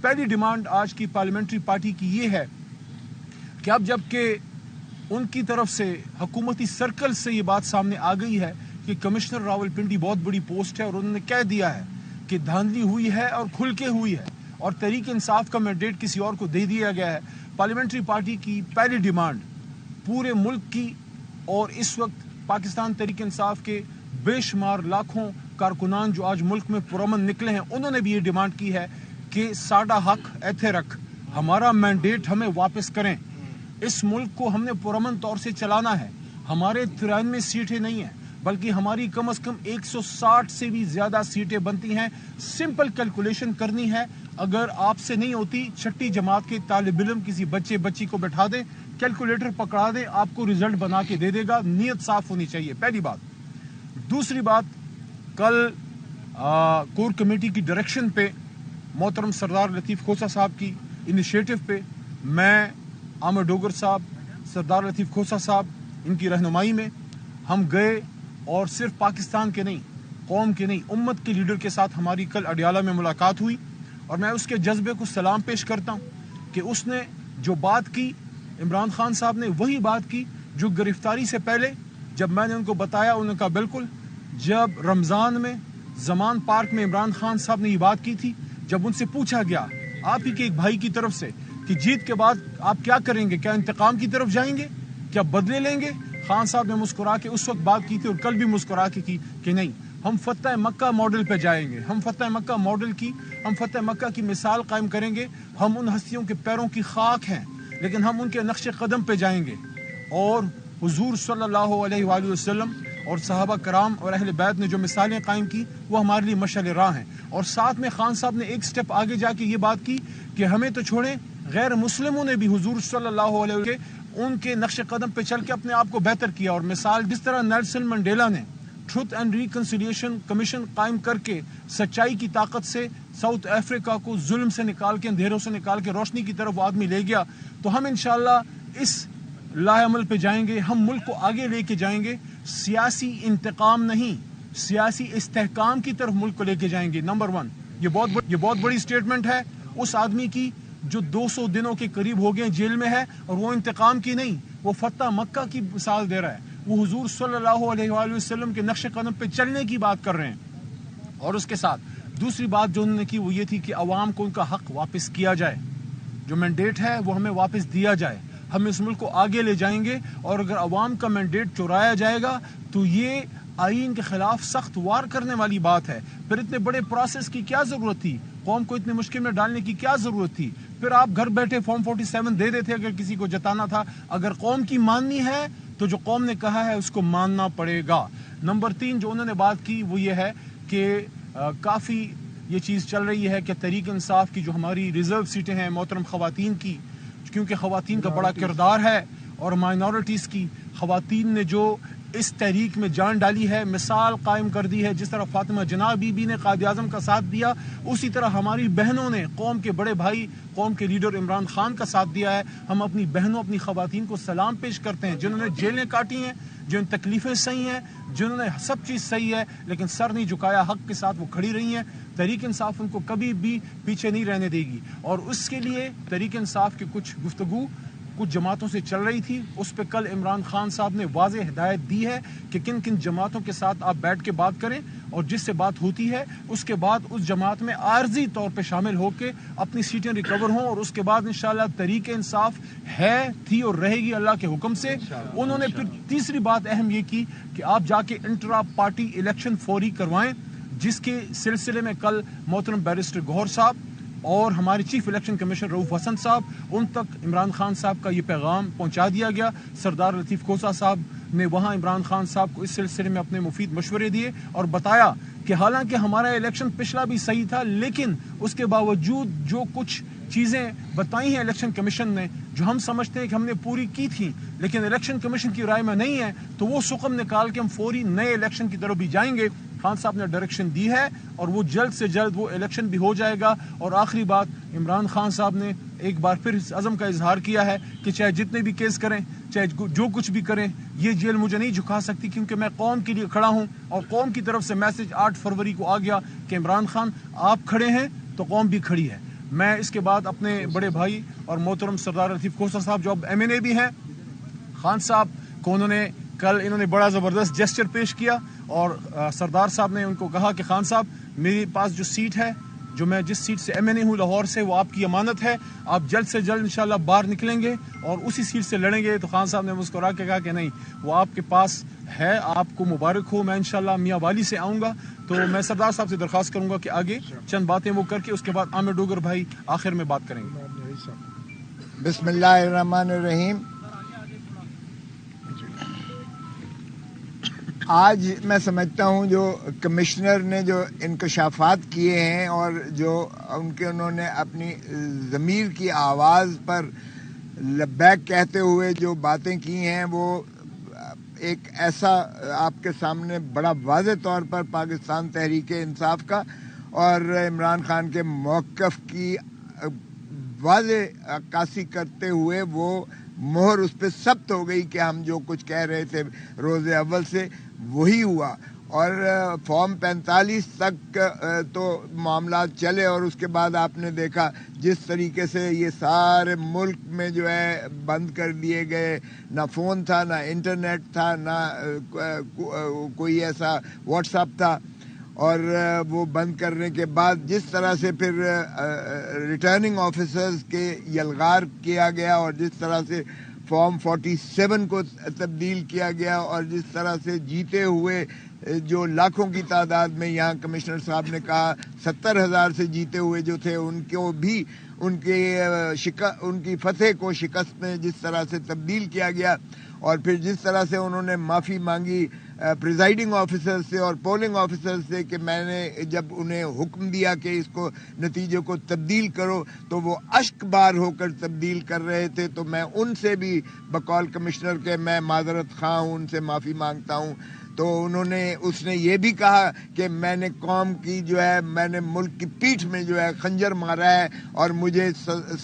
پہلی ڈیمانڈ آج کی پارلیمنٹری پارٹی کی یہ ہے کہ اب جب کہ ان کی طرف سے حکومتی سرکل سے یہ بات سامنے آ گئی ہے کہ کمشنر راولپنڈی بہت بڑی پوسٹ ہے اور انہوں نے کہہ دیا ہے کہ دھاندلی ہوئی ہے اور کھل کے ہوئی ہے اور تحریک انصاف کا مینڈیٹ کسی اور کو دے دیا گیا ہے، پارلیمنٹری پارٹی کی پہلی ڈیمانڈ پورے ملک کی اور اس وقت پاکستان تحریک انصاف کے بے شمار لاکھوں کارکنان جو آج ملک میں پرامن نکلے ہیں، انہوں نے بھی یہ ڈیمانڈ کی ہے کہ ساڈا حق ایتھے رکھ، ہمارا مینڈیٹ ہمیں واپس کریں، اس ملک کو ہم نے پرامن طور سے چلانا ہے، ہمارے 93 سیٹیں نہیں ہیں بلکہ ہماری کم از کم 160 سے بھی زیادہ سیٹیں بنتی ہیں۔ سمپل کیلکولیشن کرنی ہے، اگر آپ سے نہیں ہوتی، چھٹی جماعت کے طالب علم کسی بچی کو بٹھا دیں، کیلکولیٹر پکڑا دیں، آپ کو رزلٹ بنا کے دے دے گا۔ نیت صاف ہونی چاہیے، پہلی بات۔ دوسری بات، کل کور کمیٹی کی ڈائریکشن پہ محترم سردار لطیف کھوسہ صاحب کی انیشیٹو پہ میں، عامر ڈوگر صاحب، سردار لطیف کھوسہ صاحب، ان کی رہنمائی میں ہم گئے اور صرف پاکستان کے نہیں، قوم کے نہیں، امت کے لیڈر کے ساتھ ہماری کل اڈیالہ میں ملاقات ہوئی اور میں اس کے جذبے کو سلام پیش کرتا ہوں کہ اس نے جو بات کی، عمران خان صاحب نے وہی بات کی جو گرفتاری سے پہلے جب میں نے ان کو بتایا، انہوں نے کہا بالکل، جب رمضان میں زمان پارک میں عمران خان صاحب نے یہ بات کی تھی، جب ان سے پوچھا گیا آپ ہی کے ایک بھائی کی طرف سے کہ جیت کے بعد آپ کیا کریں گے، کیا انتقام کی طرف جائیں گے، کیا بدلے لیں گے، خان صاحب نے مسکرا کے اس وقت بات کی تھی اور کل بھی مسکرا کے کی کہ نہیں، ہم فتح مکہ ماڈل پہ جائیں گے، ہم فتح مکہ ماڈل کی، ہم فتح مکہ کی مثال قائم کریں گے، ہم ان ہستیوں کے پیروں کی خاک ہیں لیکن ہم ان کے نقش قدم پہ جائیں گے، اور حضور صلی اللہ علیہ وآلہ وسلم اور صحابہ کرام اور اہل بیت نے جو مثالیں قائم کی وہ ہمارے لیے مشعل راہ ہیں۔ اور ساتھ میں خان صاحب نے ایک سٹیپ آگے جا کے یہ بات کی کہ ہمیں تو چھوڑیں، غیر مسلموں نے بھی حضور صلی اللہ علیہ وسلم ان کے نقش قدم پہ چل کے اپنے آپ کو بہتر کیا، اور مثال جس طرح نیلسن منڈیلا نے ٹروتھ اینڈ ریکنسیلیشن کمیشن قائم کر کے سچائی کی طاقت سے ساؤتھ افریقہ کو ظلم سے نکال کے، اندھیروں سے نکال کے روشنی کی طرف وہ آدمی لے گیا، تو ہم انشاءاللہ اس لاہ عمل پہ جائیں گے، ہم ملک کو آگے لے کے جائیں گے، سیاسی انتقام نہیں، سیاسی استحکام کی طرف ملک کو لے کے جائیں گے۔ نمبر 1، یہ بہت بڑی سٹیٹمنٹ ہے اس آدمی کی جو 200 دنوں کے قریب ہو گئے جیل میں ہے، اور وہ انتقام کی نہیں، وہ فتح مکہ کی مثال دے رہا ہے، وہ حضور صلی اللہ علیہ وآلہ وسلم کے نقش قدم پہ چلنے کی بات کر رہے ہیں۔ اور اس کے ساتھ دوسری بات جو انہوں نے کی وہ یہ تھی کہ عوام کو ان کا حق واپس کیا جائے، جو مینڈیٹ ہے وہ ہمیں واپس دیا جائے، ہم اس ملک کو آگے لے جائیں گے، اور اگر عوام کا مینڈیٹ چرایا جائے گا تو یہ آئین کے خلاف سخت وار کرنے والی بات ہے۔ پھر اتنے بڑے پروسیس کی کیا ضرورت تھی، قوم کو اتنے مشکل میں ڈالنے کی کیا ضرورت تھی؟ پھر آپ گھر بیٹھے فارم 47 دے دیتے اگر کسی کو جتانا تھا۔ اگر قوم کی ماننی ہے تو جو قوم نے کہا ہے اس کو ماننا پڑے گا۔ نمبر 3 جو انہوں نے بات کی وہ یہ ہے کہ کافی یہ چیز چل رہی ہے کہ تحریک انصاف کی جو ہماری ریزرو سیٹیں ہیں محترم خواتین کی، کیونکہ خواتین کا بڑا کردار ہے، اور مائنورٹیز کی خواتین نے جو اس تحریک میں جان ڈالی ہے، مثال قائم کر دی ہے، جس طرح فاطمہ جناح بی بی نے قائد اعظم کا ساتھ دیا، اسی طرح ہماری بہنوں نے قوم کے بڑے بھائی، قوم کے لیڈر عمران خان کا ساتھ دیا ہے۔ ہم اپنی بہنوں، اپنی خواتین کو سلام پیش کرتے ہیں جنہوں نے جیلیں کاٹی ہیں، جن تکلیفیں سہی ہیں، جنہوں نے سب چیز صحیح ہے لیکن سر نہیں جھکایا، حق کے ساتھ وہ کھڑی رہی ہیں۔ تحریک انصاف ان کو کبھی بھی پیچھے نہیں رہنے دے گی، اور اس کے لیے تحریک انصاف کی کچھ گفتگو کچھ جماعتوں سے چل رہی تھی، اس پہ کل عمران خان صاحب نے واضح ہدایت دی ہے کہ کن کن جماعتوں کے ساتھ آپ بیٹھ کے بات کریں، اور جس سے بات ہوتی ہے اس کے بعد اس جماعت میں عارضی طور پہ شامل ہو کے اپنی سیٹیں ریکور ہوں، اور اس کے بعد انشاءاللہ تحریک انصاف ہے، تھی اور رہے گی اللہ کے حکم سے۔ انہوں نے پھر تیسری بات اہم یہ کی کہ آپ جا کے انٹرا پارٹی الیکشن فوری کروائیں، جس کے سلسلے میں کل محترم بیرسٹر گوہر صاحب اور ہمارے چیف الیکشن کمیشنر رؤوف حسن صاحب، ان تک عمران خان صاحب کا یہ پیغام پہنچا دیا گیا۔ سردار لطیف کھوسہ صاحب نے وہاں عمران خان صاحب کو اس سلسلے میں اپنے مفید مشورے دیے اور بتایا کہ حالانکہ ہمارا الیکشن پچھلا بھی صحیح تھا، لیکن اس کے باوجود جو کچھ چیزیں بتائی ہیں الیکشن کمیشن نے جو ہم سمجھتے ہیں کہ ہم نے پوری کی تھیں لیکن الیکشن کمیشن کی رائے میں نہیں ہے، تو وہ سقم نکال کے ہم فوری نئے الیکشن کی طرف بھی جائیں گے۔ خان صاحب نے ڈائریکشن دی ہے اور وہ جلد سے جلد وہ الیکشن بھی ہو جائے گا۔ اور آخری بات، عمران خان صاحب نے ایک بار پھر اس عزم کا اظہار کیا ہے کہ چاہے جتنے بھی کیس کریں، چاہے جو کچھ بھی کریں، یہ جیل مجھے نہیں جھکا سکتی، کیونکہ میں قوم کے لیے کھڑا ہوں، اور قوم کی طرف سے میسج 8 فروری کو آ گیا کہ عمران خان آپ کھڑے ہیں تو قوم بھی کھڑی ہے۔ میں اس کے بعد اپنے بڑے بھائی اور محترم سردار لطیف کوثر صاحب جو اب MNA بھی ہیں، خان صاحب کو انہوں نے بڑا زبردست جیسچر پیش کیا، اور سردار صاحب نے ان کو کہا کہ خان صاحب میرے پاس جو سیٹ ہے، جو میں جس سیٹ سے MNA ہوں لاہور سے، وہ آپ کی امانت ہے، آپ جلد سے جلد انشاءاللہ باہر نکلیں گے اور اسی سیٹ سے لڑیں گے۔ تو خان صاحب نے مسکرا کے کہا کہ نہیں، وہ آپ کے پاس ہے، آپ کو مبارک ہو، میں انشاءاللہ میاں والی سے آؤں گا۔ تو میں سردار صاحب سے درخواست کروں گا کہ آگے چند باتیں وہ کر کے اس کے بعد عامر ڈوگر بھائی آخر میں بات کریں گے۔ بسم اللہ الرحمن الرحیم۔ آج میں سمجھتا ہوں جو کمشنر نے جو انکشافات کیے ہیں اور جو انہوں نے اپنی ضمیر کی آواز پر لبیک کہتے ہوئے جو باتیں کی ہیں، وہ ایک ایسا آپ کے سامنے بڑا واضح طور پر پاکستان تحریک انصاف کا اور عمران خان کے موقف کی واضح عکاسی کرتے ہوئے وہ مہر اس پہ ثبت ہو گئی کہ ہم جو کچھ کہہ رہے تھے روز اول سے وہی ہوا۔ اور فارم 45 تک تو معاملات چلے، اور اس کے بعد آپ نے دیکھا جس طریقے سے یہ سارے ملک میں جو ہے بند کر دیے گئے، نہ فون تھا، نہ انٹرنیٹ تھا، نہ کوئی ایسا واٹس ایپ تھا، اور وہ بند کرنے کے بعد جس طرح سے پھر ریٹرننگ آفیسرز کے یلغار کیا گیا، اور جس طرح سے فارم 47 کو تبدیل کیا گیا، اور جس طرح سے جیتے ہوئے جو لاکھوں کی تعداد میں، یہاں کمشنر صاحب نے کہا 70,000 سے جیتے ہوئے جو تھے، ان کو بھی ان کی فتح کو شکست میں جس طرح سے تبدیل کیا گیا، اور پھر جس طرح سے انہوں نے معافی مانگی پریزائڈنگ آفیسر سے اور پولنگ آفیسر سے کہ میں نے جب انہیں حکم دیا کہ اس کو نتیجے کو تبدیل کرو تو وہ اشک بار ہو کر تبدیل کر رہے تھے، تو میں ان سے بھی بقول کمشنر کے میں معذرت خواہ ہوں، ان سے معافی مانگتا ہوں۔ تو اس نے یہ بھی کہا کہ میں نے قوم کی جو ہے، میں نے ملک کی پیٹھ میں جو ہے خنجر مارا ہے اور مجھے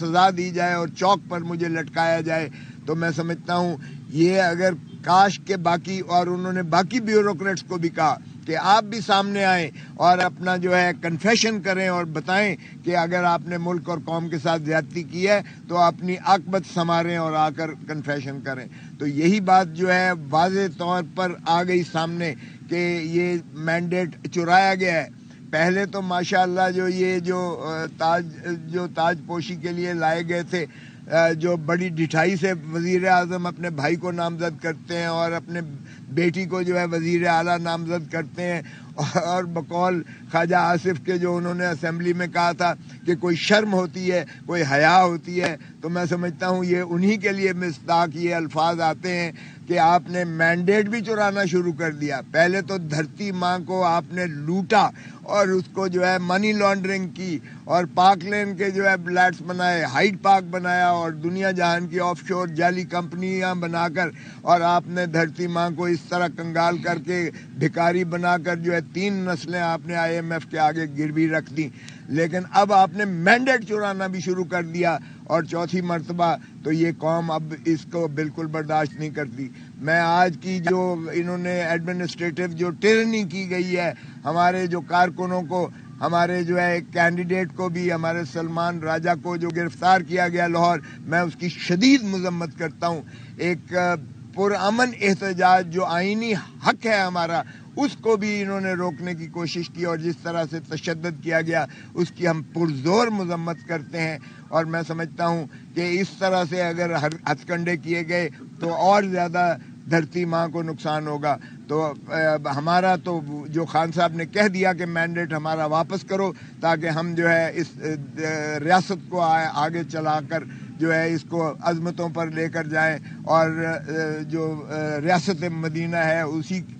سزا دی جائے اور چوک پر مجھے لٹکایا جائے۔ تو میں سمجھتا ہوں یہ اگر کاش کے باقی، اور انہوں نے باقی بیوروکریٹس کو بھی کہا کہ آپ بھی سامنے آئیں اور اپنا جو ہے کنفیشن کریں اور بتائیں کہ اگر آپ نے ملک اور قوم کے ساتھ زیادتی کی ہے تو اپنی عاقبت سنواریں اور آ کر کنفیشن کریں۔ تو یہی بات جو ہے واضح طور پر آ گئی سامنے کہ یہ مینڈیٹ چرایا گیا ہے۔ پہلے تو ماشاءاللہ جو تاج پوشی کے لیے لائے گئے تھے، جو بڑی ڈٹھائی سے وزیر اعظم اپنے بھائی کو نامزد کرتے ہیں اور اپنے بیٹی کو جو ہے وزیر اعلیٰ نامزد کرتے ہیں، اور بقول خواجہ آصف کے جو انہوں نے اسمبلی میں کہا تھا کہ کوئی شرم ہوتی ہے، کوئی حیا ہوتی ہے، تو میں سمجھتا ہوں یہ انہی کے لیے مصداق یہ الفاظ آتے ہیں کہ آپ نے مینڈیٹ بھی چرانا شروع کر دیا۔ پہلے تو دھرتی ماں کو آپ نے لوٹا اور اس کو جو ہے منی لانڈرنگ کی، اور پاک لین کے جو ہے بلیٹس بنائے، ہائیڈ پارک بنایا، اور دنیا جہان کی آف شور جعلی کمپنیاں بنا کر، اور آپ نے دھرتی ماں کو اس طرح کنگال کر کے بھکاری بنا کر جو ہے 3 نسلیں آپ نے IMF کے آگے گروی رکھ دی۔ لیکن اب آپ نے مینڈیٹ چرانا بھی شروع کر دیا، اور چوتھی مرتبہ تو یہ قوم اب اس کو بالکل برداشت نہیں کرتی۔ میں آج کی جو انہوں نے ایڈمنسٹریٹو جو ٹرنی کی گئی ہے ہمارے جو کارکنوں کو، ہمارے جو ہے کینڈیڈیٹ کو بھی، ہمارے سلمان راجہ کو جو گرفتار کیا گیا لاہور، میں اس کی شدید مذمت کرتا ہوں۔ ایک پرامن احتجاج جو آئینی حق ہے ہمارا، اس کو بھی انہوں نے روکنے کی کوشش کی، اور جس طرح سے تشدد کیا گیا اس کی ہم پرزور مذمت کرتے ہیں۔ اور میں سمجھتا ہوں کہ اس طرح سے اگر ہتھ کنڈے کیے گئے تو اور زیادہ دھرتی ماں کو نقصان ہوگا۔ تو ہمارا تو جو خان صاحب نے کہہ دیا کہ مینڈیٹ ہمارا واپس کرو، تاکہ ہم جو ہے اس ریاست کو آگے چلا کر جو ہے اس کو عظمتوں پر لے کر جائیں، اور جو ریاست مدینہ ہے اسی کی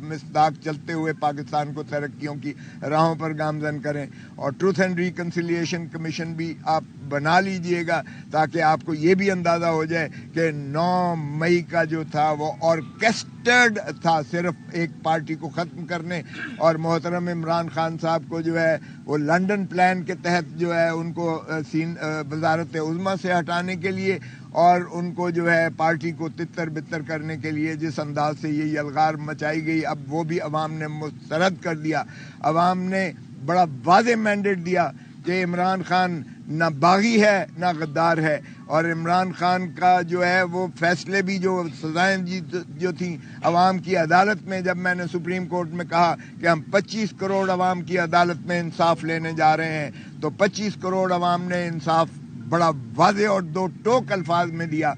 مصداق چلتے ہوئے پاکستان کو ترقیوں کی راہوں پر گامزن کریں۔ اور ٹروتھ اینڈ ریکنسیلیشن کمیشن بھی آپ بنا لیجئے گا، تاکہ آپ کو یہ بھی اندازہ ہو جائے کہ 9 مئی کا جو تھا وہ آرکیسٹرڈ تھا صرف ایک پارٹی کو ختم کرنے، اور محترم عمران خان صاحب کو جو ہے وہ لنڈن پلان کے تحت جو ہے ان کو وزارت عظمیٰ سے ہٹانے کے لیے، اور ان کو جو ہے پارٹی کو تتر بتر کرنے کے لیے جس انداز سے یہ یلغار مچائی گئی، اب وہ بھی عوام نے مسترد کر دیا۔ عوام نے بڑا واضح مینڈیٹ دیا کہ عمران خان نہ باغی ہے نہ غدار ہے، اور عمران خان کا جو ہے وہ فیصلے بھی جو سزائیں جو تھیں عوام کی عدالت میں، جب میں نے سپریم کورٹ میں کہا کہ ہم 25 کروڑ عوام کی عدالت میں انصاف لینے جا رہے ہیں، تو 25 کروڑ عوام نے انصاف بڑا واضح اور دو ٹوک الفاظ میں دیا۔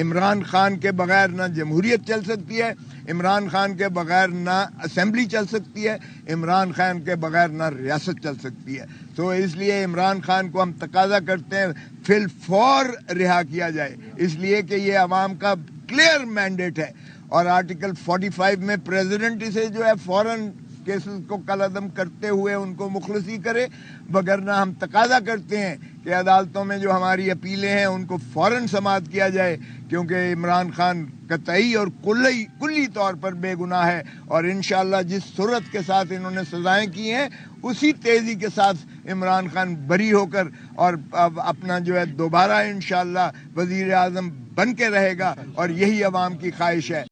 عمران خان کے بغیر نہ جمہوریت چل سکتی ہے، عمران خان کے بغیر نہ اسمبلی چل سکتی ہے، عمران خان کے بغیر نہ ریاست چل سکتی ہے۔ تو اس لیے عمران خان کو ہم تقاضا کرتے ہیں فی الفور رہا کیا جائے، اس لیے کہ یہ عوام کا کلیئر مینڈیٹ ہے، اور آرٹیکل 45 میں پریزیڈنٹ اسے جو ہے فوراً کیسز کو کالعدم کرتے ہوئے ان کو مخلصی کرے، وگرنہ ہم تقاضا کرتے ہیں کہ عدالتوں میں جو ہماری اپیلیں ہیں ان کو فوراً سماعت کیا جائے، کیونکہ عمران خان قطعی اور کلی طور پر بے گناہ ہے، اور انشاءاللہ جس صورت کے ساتھ انہوں نے سزائیں کی ہیں اسی تیزی کے ساتھ عمران خان بری ہو کر اور اپنا جو ہے دوبارہ انشاءاللہ وزیر اعظم بن کے رہے گا، اور یہی عوام کی خواہش ہے۔